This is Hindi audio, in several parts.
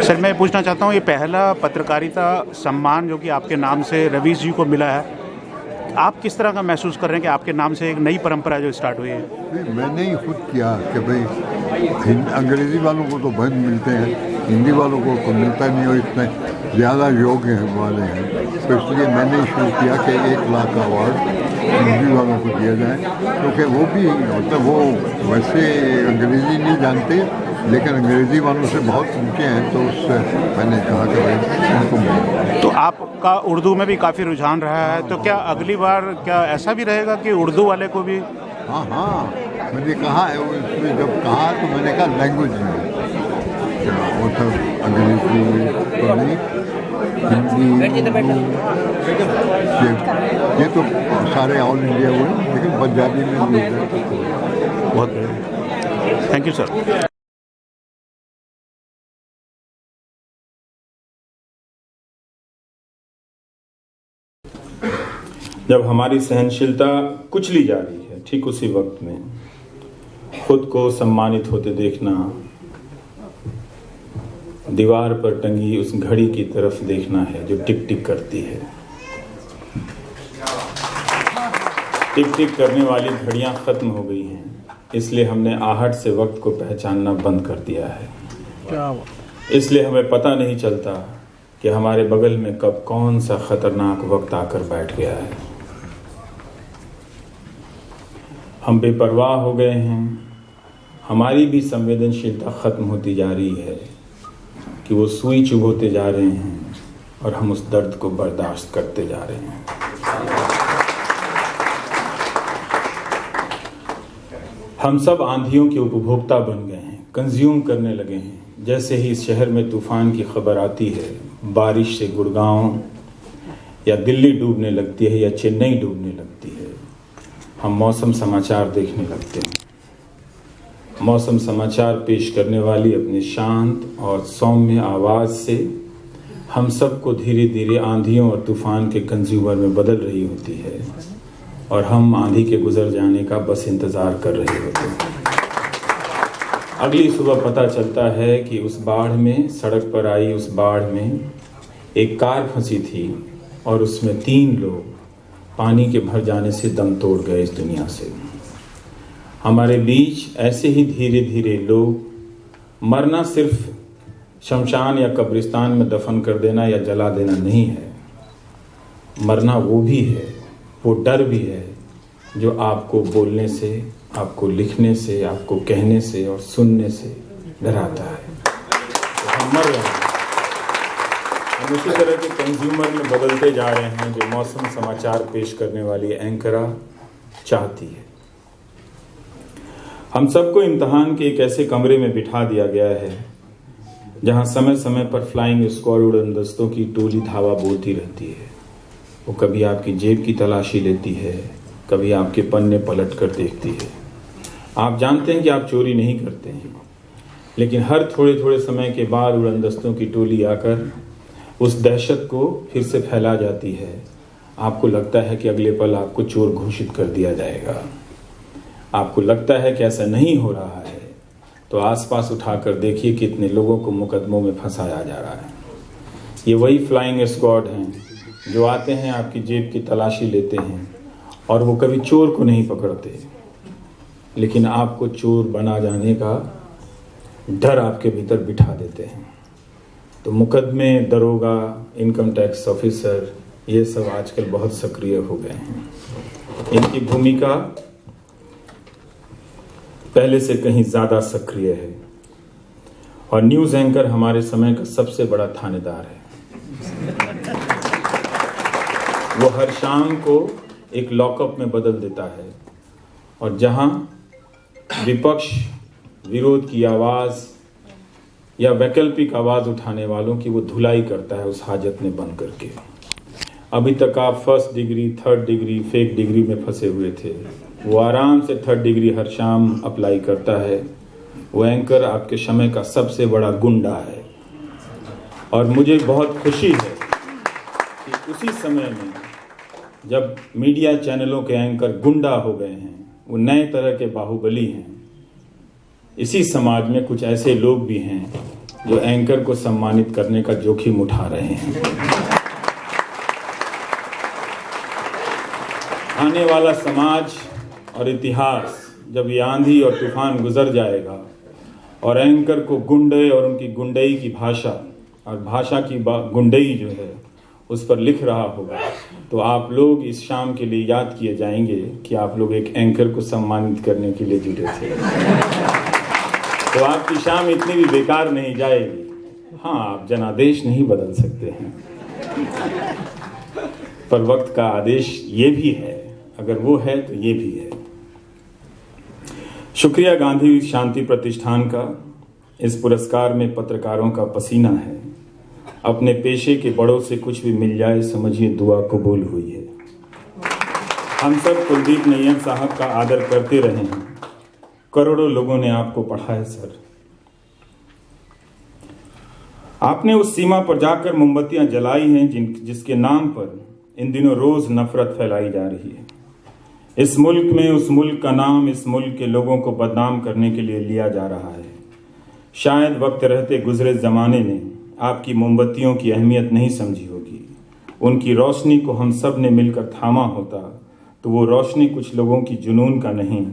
सर मैं पूछना चाहता हूँ, ये पहला पत्रकारिता सम्मान जो कि आपके नाम से रवीश जी को मिला है, आप किस तरह का महसूस कर रहे हैं कि आपके नाम से एक नई परंपरा जो स्टार्ट हुई है? नहीं, मैंने ही खुद किया कि भाई अंग्रेज़ी वालों को तो बहुत मिलते हैं, हिंदी वालों को मिलता नहीं और इतने ज़्यादा योग्य वाले हैं, तो इसलिए मैंने ही शुरू किया कि 1 लाख का अवार्ड हिंदी वालों को दिया जाए, क्योंकि वो भी मतलब वो वैसे अंग्रेज़ी नहीं जानते लेकिन अंग्रेज़ी वालों से बहुत ऊँचे हैं, तो उससे मैंने कहा कि भाई उनको मिले। तो आपका उर्दू में भी काफ़ी रुझान रहा है, तो क्या अगली बार क्या ऐसा भी रहेगा कि उर्दू वाले को भी? हाँ हाँ, मैंने कहा है, उसमें जब कहा तो मैंने कहा लैंग्वेज में, वो सब अंग्रेजी तो नहीं, हिंदी, ये तो सारे ऑल इंडिया हुए, लेकिन पंजाबी में भी बहुत बढ़िया, थैंक यू सर। जब हमारी सहनशीलता कुचली जा रही है, ठीक उसी वक्त में खुद को सम्मानित होते देखना, दीवार पर टंगी उस घड़ी की तरफ देखना है जो टिक टिक करती है। टिक टिक करने वाली घड़ियां खत्म हो गई हैं, इसलिए हमने आहट से वक्त को पहचानना बंद कर दिया है। इसलिए हमें पता नहीं चलता कि हमारे बगल में कब कौन सा खतरनाक वक्त आकर बैठ गया है। हम बेपरवाह हो गए हैं, हमारी भी संवेदनशीलता खत्म होती जा रही है कि वो सुई चुभोते जा रहे हैं और हम उस दर्द को बर्दाश्त करते जा रहे हैं। हम सब आंधियों के उपभोक्ता बन गए हैं, कंज्यूम करने लगे हैं। जैसे ही इस शहर में तूफान की खबर आती है, बारिश से गुड़गांव या दिल्ली डूबने लगती है या चेन्नई डूबने लगती है, हम मौसम समाचार देखने लगते हैं। मौसम समाचार पेश करने वाली अपने शांत और सौम्य आवाज से हम सबको धीरे धीरे आंधियों और तूफान के कंज्यूमर में बदल रही होती है और हम आंधी के गुजर जाने का बस इंतजार कर रहे होते हैं। अगली सुबह पता चलता है कि उस बाढ़ में, सड़क पर आई उस बाढ़ में एक कार फंसी थी और उसमें 3 लोग पानी के भर जाने से दम तोड़ गए इस दुनिया से। हमारे बीच ऐसे ही धीरे धीरे लोग, मरना सिर्फ शमशान या कब्रिस्तान में दफन कर देना या जला देना नहीं है, मरना वो भी है, वो डर भी है जो आपको बोलने से, आपको लिखने से, आपको कहने से और सुनने से डराता है। तो हम मर रहे हैं, हम उसी तरह के कंज्यूमर में बदलते जा रहे हैं जो मौसम समाचार पेश करने वाली एंकरा चाहती है। हम सबको इम्तिहान के एक ऐसे कमरे में बिठा दिया गया है जहां समय समय पर फ्लाइंग स्क्वाड उड़नदस्तों की टोली धावा बोलती रहती है। वो कभी आपकी जेब की तलाशी लेती है, कभी आपके पन्ने पलट कर देखती है। आप जानते हैं कि आप चोरी नहीं करते हैं, लेकिन हर थोड़े थोड़े समय के बाद उड़नदस्तों की टोली आकर उस दहशत को फिर से फैला जाती है। आपको लगता है कि अगले पल आपको चोर घोषित कर दिया जाएगा। आपको लगता है कि ऐसा नहीं हो रहा है, तो आसपास उठाकर देखिए कितने लोगों को मुकदमों में फंसाया जा रहा है। ये वही फ्लाइंग स्क्वाड हैं जो आते हैं, आपकी जेब की तलाशी लेते हैं और वो कभी चोर को नहीं पकड़ते, लेकिन आपको चोर बना जाने का डर आपके भीतर बिठा देते हैं। तो मुकदमे, दरोगा, इनकम टैक्स ऑफिसर, ये सब आजकल बहुत सक्रिय हो गए हैं। इनकी भूमिका पहले से कहीं ज्यादा सक्रिय है और न्यूज एंकर हमारे समय का सबसे बड़ा थानेदार है। वो हर शाम को एक लॉकअप में बदल देता है और जहां विपक्ष, विरोध की आवाज या वैकल्पिक आवाज उठाने वालों की वो धुलाई करता है उस हाजत में बंद करके। अभी तक आप 1st degree, 3rd degree, fake degree में फंसे हुए थे, वो आराम से 3rd डिग्री हर शाम अप्लाई करता है। वो एंकर आपके समय का सबसे बड़ा गुंडा है और मुझे बहुत खुशी है कि उसी समय में जब मीडिया चैनलों के एंकर गुंडा हो गए हैं, वो नए तरह के बाहुबली हैं, इसी समाज में कुछ ऐसे लोग भी हैं जो एंकर को सम्मानित करने का जोखिम उठा रहे हैं। आने वाला समाज और इतिहास जब ये आंधी और तूफान गुजर जाएगा और एंकर को गुंडे और उनकी गुंडई की भाषा और भाषा की गुंडई जो है उस पर लिख रहा होगा, तो आप लोग इस शाम के लिए याद किए जाएंगे कि आप लोग एक एंकर को सम्मानित करने के लिए जुटे थे। तो आपकी शाम इतनी भी बेकार नहीं जाएगी। हाँ, आप जनादेश नहीं बदल सकते हैं, पर वक्त का आदेश ये भी है, अगर वो है तो ये भी है। शुक्रिया गांधी शांति प्रतिष्ठान का। इस पुरस्कार में पत्रकारों का पसीना है। अपने पेशे के बड़ों से कुछ भी मिल जाए समझिए दुआ कबूल हुई है। हम सब कुलदीप नैय्यर साहब का आदर करते रहे हैं। करोड़ों लोगों ने आपको पढ़ा है सर। आपने उस सीमा पर जाकर मोमबत्तियां जलाई हैं जिसके नाम पर इन दिनों रोज नफरत फैलाई जा रही है। इस मुल्क में उस मुल्क का नाम इस मुल्क के लोगों को बदनाम करने के लिए लिया जा रहा है। शायद वक्त रहते गुजरे जमाने ने आपकी मोमबत्तियों की अहमियत नहीं समझी होगी। उनकी रोशनी को हम सब ने मिलकर थामा होता तो वो रोशनी कुछ लोगों की जुनून का नहीं,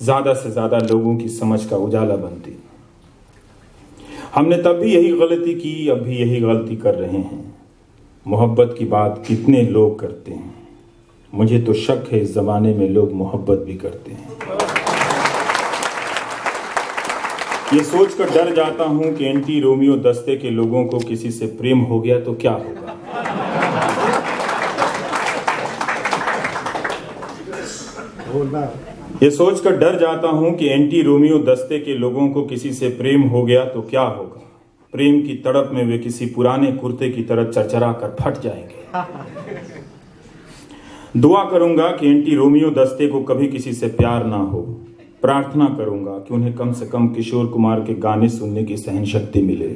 ज्यादा से ज्यादा लोगों की समझ का उजाला बनती। हमने तब भी यही गलती की, अब भी यही गलती कर रहे हैं। मोहब्बत की बात कितने लोग करते हैं। मुझे तो शक है इस जमाने में लोग मोहब्बत भी करते हैं। ये सोचकर डर जाता हूं कि एंटी रोमियो दस्ते के लोगों को किसी से प्रेम हो गया तो क्या होगा। ये सोचकर डर जाता हूं कि एंटी रोमियो दस्ते के लोगों को किसी से प्रेम हो गया तो क्या होगा। प्रेम की तड़प में वे किसी पुराने कुर्ते की तरह चरचरा कर फट जाएंगे। दुआ करूंगा कि एंटी रोमियो दस्ते को कभी किसी से प्यार ना हो। प्रार्थना करूंगा कि उन्हें कम से कम किशोर कुमार के गाने सुनने की सहन शक्ति मिले।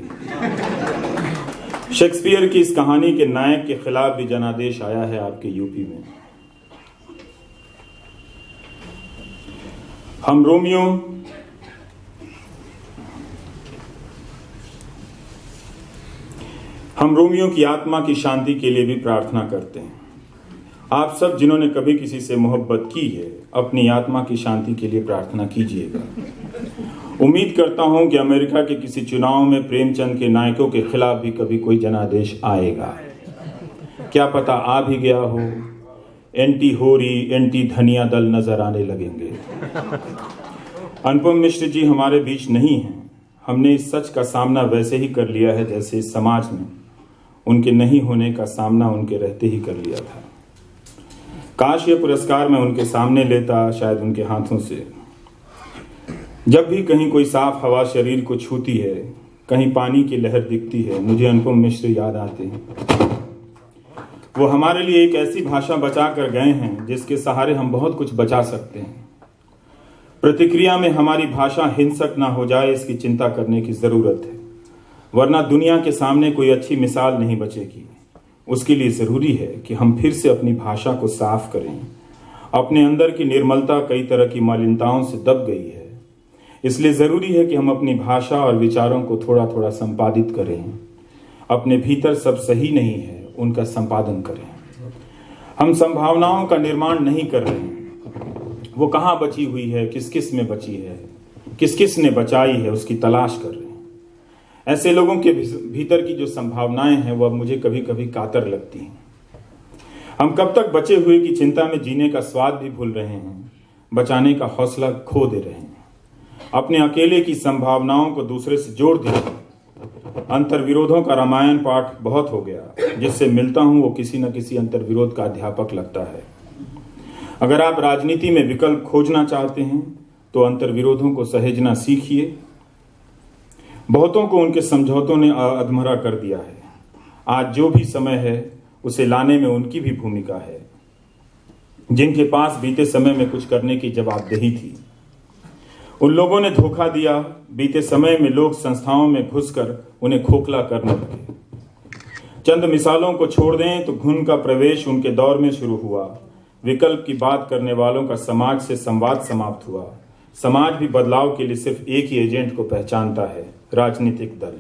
शेक्सपियर की इस कहानी के नायक के खिलाफ भी जनादेश आया है आपके यूपी में। हम रोमियो की आत्मा की शांति के लिए भी प्रार्थना करते हैं। आप सब जिन्होंने कभी किसी से मोहब्बत की है, अपनी आत्मा की शांति के लिए प्रार्थना कीजिएगा। उम्मीद करता हूं कि अमेरिका के किसी चुनाव में प्रेमचंद के नायकों के खिलाफ भी कभी कोई जनादेश आएगा। क्या पता आ भी गया हो। एंटी होरी, एंटी धनिया दल नजर आने लगेंगे। अनुपम मिश्र जी हमारे बीच नहीं हैं। हमने इस सच का सामना वैसे ही कर लिया है जैसे इस समाज में उनके नहीं होने का सामना उनके रहते ही कर लिया था। काश ये पुरस्कार मैं उनके सामने लेता, शायद उनके हाथों से। जब भी कहीं कोई साफ हवा शरीर को छूती है, कहीं पानी की लहर दिखती है, मुझे अनुपम मिश्र याद आते हैं। वो हमारे लिए एक ऐसी भाषा बचा कर गए हैं जिसके सहारे हम बहुत कुछ बचा सकते हैं। प्रतिक्रिया में हमारी भाषा हिंसक ना हो जाए, इसकी चिंता करने की जरूरत है, वरना दुनिया के सामने कोई अच्छी मिसाल नहीं बचेगी। उसके लिए जरूरी है कि हम फिर से अपनी भाषा को साफ करें। अपने अंदर की निर्मलता कई तरह की मलिनताओं से दब गई है, इसलिए जरूरी है कि हम अपनी भाषा और विचारों को थोड़ा थोड़ा संपादित करें। अपने भीतर सब सही नहीं है, उनका संपादन करें। हम संभावनाओं का निर्माण नहीं कर रहे हैं। वो कहाँ बची हुई है, किस किस में बची है, किस किस ने बचाई है, उसकी तलाश कर रहे हैं। ऐसे लोगों के भीतर की जो संभावनाएं हैं वो अब मुझे कभी कभी कातर लगती हैं। हम कब तक बचे हुए की चिंता में जीने का स्वाद भी भूल रहे हैं, बचाने का हौसला खो दे रहे हैं, अपने अकेले की संभावनाओं को दूसरे से जोड़ दे रहे हैं। अंतर्विरोधों का रामायण पाठ बहुत हो गया। जिससे मिलता हूं वो किसी न किसी अंतर्विरोध का अध्यापक लगता है। अगर आप राजनीति में विकल्प खोजना चाहते हैं तो अंतर्विरोधों को सहेजना सीखिए। बहुतों को उनके समझौतों ने अधमरा कर दिया है। आज जो भी समय है उसे लाने में उनकी भी भूमिका है, जिनके पास बीते समय में कुछ करने की जवाबदेही थी। उन लोगों ने धोखा दिया। बीते समय में लोग संस्थाओं में घुसकर उन्हें खोखला करने लगे। चंद मिसालों को छोड़ दें तो घुन का प्रवेश उनके दौर में शुरू हुआ। विकल्प की बात करने वालों का समाज से संवाद समाप्त हुआ। समाज भी बदलाव के लिए सिर्फ एक ही एजेंट को पहचानता है, राजनीतिक दल।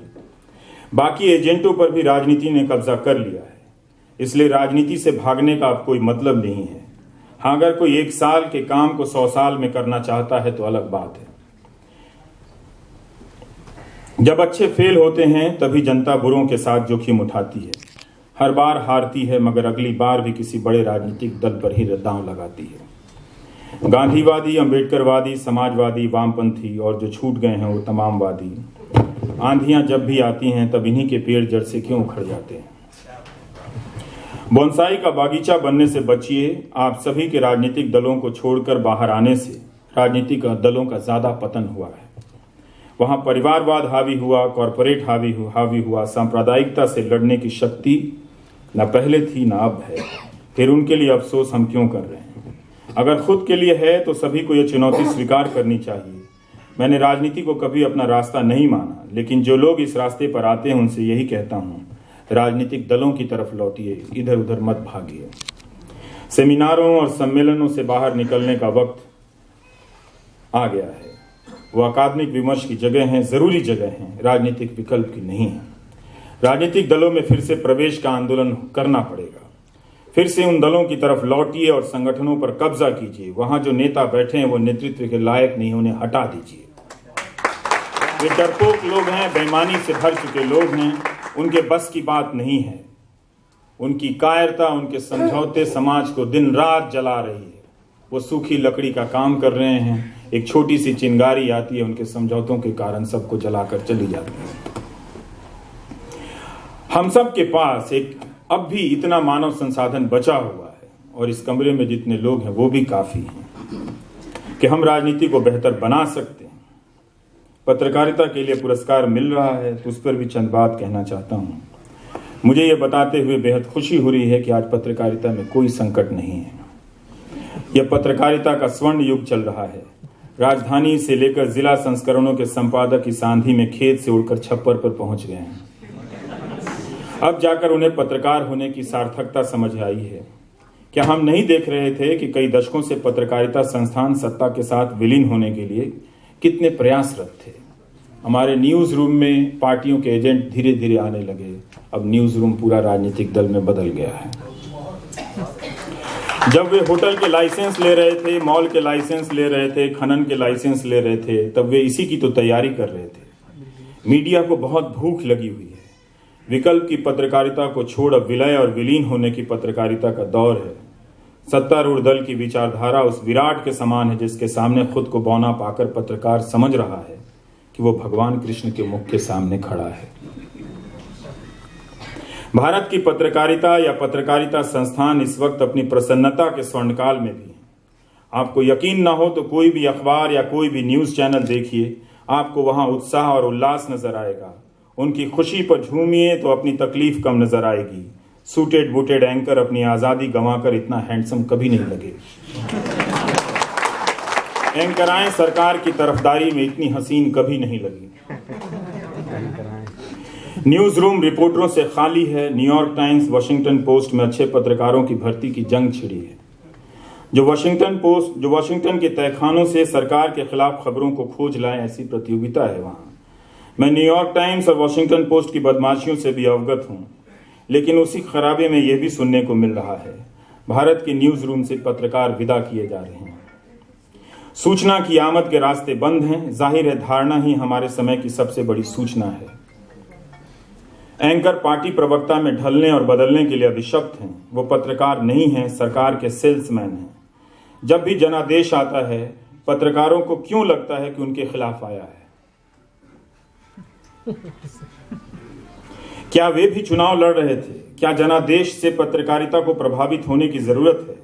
बाकी एजेंटों पर भी राजनीति ने कब्जा कर लिया है, इसलिए राजनीति से भागने का अब कोई मतलब नहीं है। हाँ, अगर कोई 1 साल के काम को 100 साल में करना चाहता है तो अलग बात है। जब अच्छे फेल होते हैं तभी जनता बुरों के साथ जोखिम उठाती है। हर बार हारती है, मगर अगली बार भी किसी बड़े राजनीतिक दल पर ही दांव लगाती है। गांधीवादी, अंबेडकरवादी, समाजवादी, वामपंथी और जो छूट गए हैं वो तमामवादी, आंधियां जब भी आती हैं तब इन्हीं के पेड़ जड़ से क्यों उखड़ जाते हैं। बोनसाई का बागीचा बनने से बचिए। आप सभी के राजनीतिक दलों को छोड़कर बाहर आने से राजनीतिक दलों का ज्यादा पतन हुआ है। वहां परिवारवाद हावी हुआ, कॉरपोरेट हावी हुआ, सांप्रदायिकता से लड़ने की शक्ति न पहले थी न अब है। फिर उनके लिए अफसोस हम क्यों कर रहे हैं? अगर खुद के लिए है तो सभी को यह चुनौती स्वीकार करनी चाहिए। मैंने राजनीति को कभी अपना रास्ता नहीं माना, लेकिन जो लोग इस रास्ते पर आते हैं उनसे यही कहता हूं, राजनीतिक दलों की तरफ लौटिए, इधर उधर मत भागिए। सेमिनारों और सम्मेलनों से बाहर निकलने का वक्त आ गया है। वो अकादमिक विमर्श की जगह हैं, जरूरी जगह हैं, राजनीतिक विकल्प की नहीं है। राजनीतिक दलों में फिर से प्रवेश का आंदोलन करना पड़ेगा। फिर से उन दलों की तरफ लौटिए और संगठनों पर कब्जा कीजिए। वहां जो नेता बैठे हैं वो नेतृत्व के लायक नहीं, उन्हें हटा दीजिए। वे डरपोक लोग हैं, बेईमानी से भर चुके लोग हैं, उनके बस की बात नहीं है। उनकी कायरता, उनके समझौते समाज को दिन रात जला रही है। वो सूखी लकड़ी का काम कर रहे हैं, एक छोटी सी चिंगारी आती है, उनके समझौतों के कारण सबको जलाकर चली जाती है। हम सब के पास अब भी इतना मानव संसाधन बचा हुआ है, और इस कमरे में जितने लोग हैं वो भी काफी हैं कि हम राजनीति को बेहतर बना सकते हैं। पत्रकारिता के लिए पुरस्कार मिल रहा है तो उस पर भी चंद बात कहना चाहता हूं। मुझे ये बताते हुए बेहद खुशी हो रही है कि आज पत्रकारिता में कोई संकट नहीं है। यह पत्रकारिता का स्वर्ण युग चल रहा है। राजधानी से लेकर जिला संस्करणों के संपादक इस आंधी में खेत से उड़कर छप्पर पर पहुंच गए हैं। अब जाकर उन्हें पत्रकार होने की सार्थकता समझ आई है। क्या हम नहीं देख रहे थे कि कई दशकों से पत्रकारिता संस्थान सत्ता के साथ विलीन होने के लिए कितने प्रयासरत थे? हमारे न्यूज रूम में पार्टियों के एजेंट धीरे धीरे आने लगे। अब न्यूज रूम पूरा राजनीतिक दल में बदल गया है। जब वे होटल के लाइसेंस ले रहे थे, मॉल के लाइसेंस ले रहे थे, खनन के लाइसेंस ले रहे थे, तब वे इसी की तो तैयारी कर रहे थे। मीडिया को बहुत भूख लगी हुई है। विकल्प की पत्रकारिता को छोड़ अब विलय और विलीन होने की पत्रकारिता का दौर है। सत्तारूढ़ दल की विचारधारा उस विराट के समान है जिसके सामने खुद को बौना पाकर पत्रकार समझ रहा है कि वो भगवान कृष्ण के मुख के सामने खड़ा है। भारत की पत्रकारिता या पत्रकारिता संस्थान इस वक्त अपनी प्रसन्नता के स्वर्णकाल में भी है। आपको यकीन ना हो तो कोई भी अखबार या कोई भी न्यूज चैनल देखिए, आपको वहां उत्साह और उल्लास नजर आएगा। उनकी खुशी पर झूमिए तो अपनी तकलीफ कम नजर आएगी। सूटेड बूटेड एंकर अपनी आजादी गंवाकर इतना हैंडसम कभी नहीं लगे। एंकराएं सरकार की तरफदारी में इतनी हसीन कभी नहीं लगी। न्यूज रूम रिपोर्टरों से खाली है। न्यूयॉर्क टाइम्स, वॉशिंगटन पोस्ट में अच्छे पत्रकारों की भर्ती की जंग छिड़ी है। जो वॉशिंगटन के तहखानों से सरकार के खिलाफ खबरों को खोज लाए, ऐसी प्रतियोगिता है वहां। मैं न्यूयॉर्क टाइम्स और वॉशिंगटन पोस्ट की बदमाशियों से भी अवगत हूं, लेकिन उसी खराबे में यह भी सुनने को मिल रहा है, भारत के न्यूज रूम से पत्रकार विदा किए जा रहे हैं। सूचना की आमद के रास्ते बंद हैं। जाहिर है धारणा ही हमारे समय की सबसे बड़ी सूचना है। एंकर पार्टी प्रवक्ता में ढलने और बदलने के लिए अभिशप्त हैं। वो पत्रकार नहीं हैं, सरकार के सेल्समैन हैं। जब भी जनादेश आता है, पत्रकारों को क्यों लगता है कि उनके खिलाफ आया है? क्या वे भी चुनाव लड़ रहे थे? क्या जनादेश से पत्रकारिता को प्रभावित होने की जरूरत है?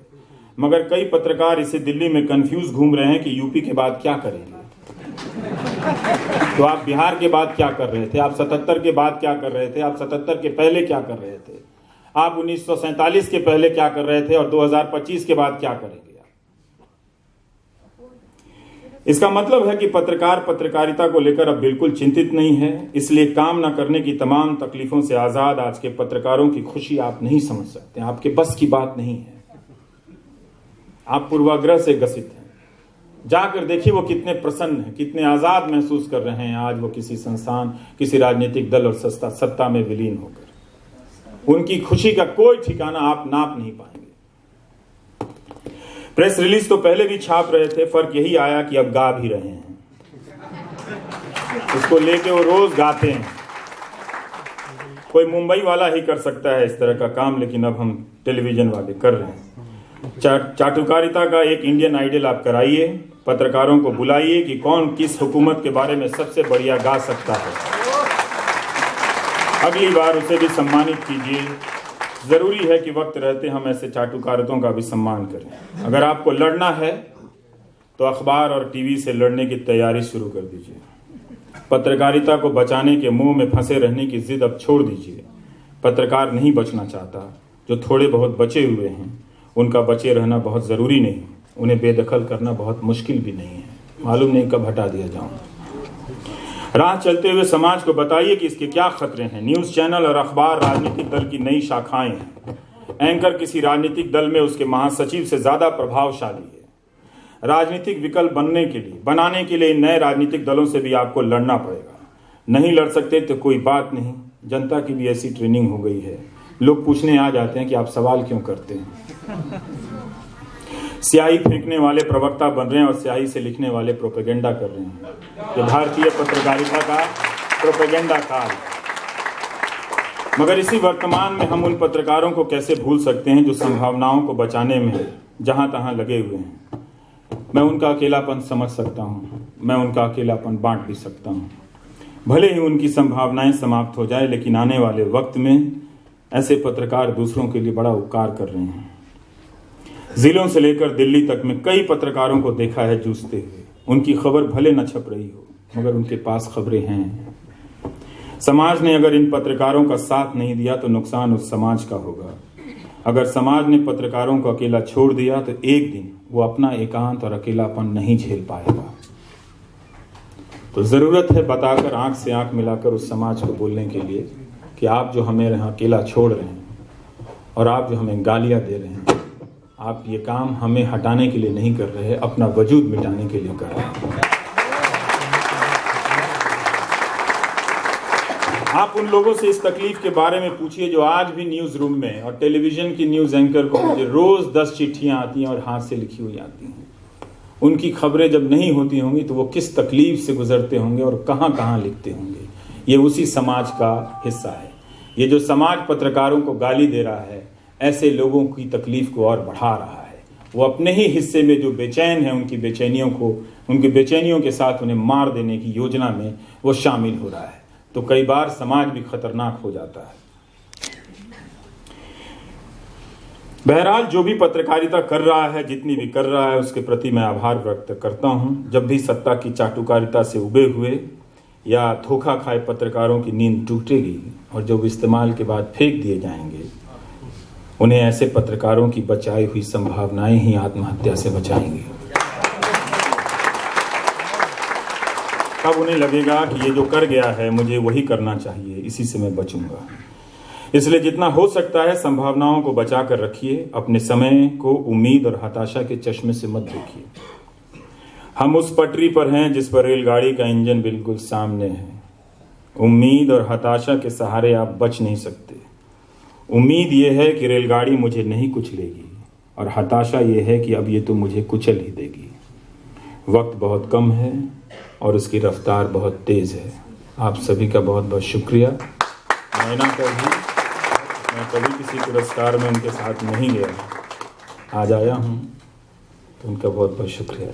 मगर कई पत्रकार इसे दिल्ली में कंफ्यूज घूम रहे हैं कि यूपी के बाद क्या करेंगे। तो आप बिहार के बाद क्या कर रहे थे? आप 77 के बाद क्या कर रहे थे? आप 77 के पहले क्या कर रहे थे? आप 1947 के पहले क्या कर रहे थे? और 2025 के बाद क्या करेंगे? इसका मतलब है कि पत्रकार पत्रकारिता को लेकर अब बिल्कुल चिंतित नहीं है। इसलिए काम न करने की तमाम तकलीफों से आजाद आज के पत्रकारों की खुशी आप नहीं समझ सकते। आपके बस की बात नहीं है। आप पूर्वाग्रह से ग्रसित हैं। जाकर देखिए वो कितने प्रसन्न हैं, कितने आज़ाद महसूस कर रहे हैं आज वो किसी संस्थान, किसी राजनीतिक दल और सत्ता में विलीन होकर। उनकी खुशी का कोई ठिकाना आप नाप नहीं पाएंगे। प्रेस रिलीज तो पहले भी छाप रहे थे, फर्क यही आया कि अब गा भी रहे हैं। उसको लेके वो रोज गाते हैं। कोई मुंबई वाला ही कर सकता है इस तरह का काम, लेकिन अब हम टेलीविजन वाले कर रहे हैं। चाटुकारिता का एक इंडियन आइडल आप कराइए, पत्रकारों को बुलाइए कि कौन किस हुकूमत के बारे में सबसे बढ़िया गा सकता है। अगली बार उसे भी सम्मानित कीजिए। जरूरी है कि वक्त रहते हम ऐसे चाटुकारितों का भी सम्मान करें। अगर आपको लड़ना है तो अखबार और टीवी से लड़ने की तैयारी शुरू कर दीजिए। पत्रकारिता को बचाने के मुंह में फंसे रहने की जिद अब छोड़ दीजिए। पत्रकार नहीं बचना चाहता, जो थोड़े बहुत बचे हुए हैं उनका बचे रहना बहुत ज़रूरी नहीं, उन्हें बेदखल करना बहुत मुश्किल भी नहीं है। मालूम नहीं कब हटा दिया जाऊं। राह चलते हुए समाज को बताइए कि इसके क्या खतरे हैं। न्यूज़ चैनल और अखबार राजनीतिक दल की नई शाखाएं हैं। एंकर किसी राजनीतिक दल में उसके महासचिव से ज़्यादा प्रभावशाली है। राजनीतिक विकल्प बनाने के लिए इन नए राजनीतिक दलों से भी आपको लड़ना पड़ेगा। नहीं लड़ सकते तो कोई बात नहीं, जनता की भी ऐसी ट्रेनिंग हो गई है। लोग पूछने आ जाते हैं कि आप सवाल क्यों करते हैं। स्याही फेंकने वाले प्रवक्ता बन रहे हैं और स्याही से लिखने वाले प्रोपेगेंडा कर रहे हैं। ये भारतीय पत्रकारिता का प्रोपेगेंडा काल। मगर इसी वर्तमान में हम उन पत्रकारों को कैसे भूल सकते हैं जो संभावनाओं को बचाने में जहां तहां लगे हुए हैं। मैं उनका अकेलापन समझ सकता हूं, मैं उनका अकेलापन बांट भी सकता हूं। भले ही उनकी संभावनाएं समाप्त हो जाए, लेकिन आने वाले वक्त में ऐसे पत्रकार दूसरों के लिए बड़ा उपकार कर रहे हैं। जिलों से लेकर दिल्ली तक में कई पत्रकारों को देखा है जूझते हुए। उनकी खबर भले न छप रही हो, मगर उनके पास खबरें हैं। समाज ने अगर इन पत्रकारों का साथ नहीं दिया तो नुकसान उस समाज का होगा। अगर समाज ने पत्रकारों को अकेला छोड़ दिया तो एक दिन वो अपना एकांत और अकेलापन नहीं झेल पाएगा। तो जरूरत है बताकर, आंख से आंख मिलाकर उस समाज को बोलने के लिए कि आप जो हमें यहाँ अकेला छोड़ रहे हैं और आप जो हमें गालियां दे रहे हैं, आप ये काम हमें हटाने के लिए नहीं कर रहे, अपना वजूद मिटाने के लिए कर रहे हैं। आप उन लोगों से इस तकलीफ के बारे में पूछिए जो आज भी न्यूज रूम में और टेलीविजन की न्यूज एंकर को मुझे रोज 10 चिट्ठियां आती हैं और हाथ से लिखी हुई आती हैं। उनकी खबरें जब नहीं होती होंगी तो वो किस तकलीफ से गुजरते होंगे और कहां कहां लिखते होंगे। ये उसी समाज का हिस्सा है। ये जो समाज पत्रकारों को गाली दे रहा है, ऐसे लोगों की तकलीफ को और बढ़ा रहा है। वो अपने ही हिस्से में जो बेचैन है, उनकी बेचैनियों के साथ उन्हें मार देने की योजना में वो शामिल हो रहा है। तो कई बार समाज भी खतरनाक हो जाता है। बहरहाल जो भी पत्रकारिता कर रहा है, जितनी भी कर रहा है, उसके प्रति मैं आभार व्यक्त करता हूं। जब भी सत्ता की चाटुकारिता से उबे हुए या धोखा खाए पत्रकारों की नींद टूटेगी और जब इस्तेमाल के बाद फेंक दिए जाएंगे, उन्हें ऐसे पत्रकारों की बचाई हुई संभावनाएं ही आत्महत्या से बचाएंगी। तब उन्हें लगेगा कि ये जो कर गया है मुझे वही करना चाहिए, इसी से मैं बचूंगा। इसलिए जितना हो सकता है संभावनाओं को बचा कर रखिए। अपने समय को उम्मीद और हताशा के चश्मे से मत देखिए। हम उस पटरी पर हैं जिस पर रेलगाड़ी का इंजन बिल्कुल सामने है। उम्मीद और हताशा के सहारे आप बच नहीं सकते। उम्मीद ये है कि रेलगाड़ी मुझे नहीं कुचलेगी और हताशा ये है कि अब ये तो मुझे कुचल ही देगी। वक्त बहुत कम है और उसकी रफ्तार बहुत तेज है। आप सभी का बहुत बहुत शुक्रिया। मैना का भी, मैं कभी किसी पुरस्कार में उनके साथ नहीं गया, आज आया हूँ, तो उनका बहुत बहुत शुक्रिया।